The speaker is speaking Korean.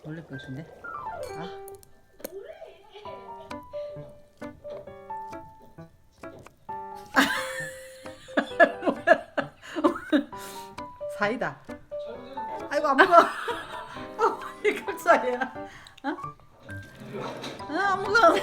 놀릴 것 같은데? 아. 사이다. 아이고 안 먹어. 이 깜짝이야. 어? 안 먹어.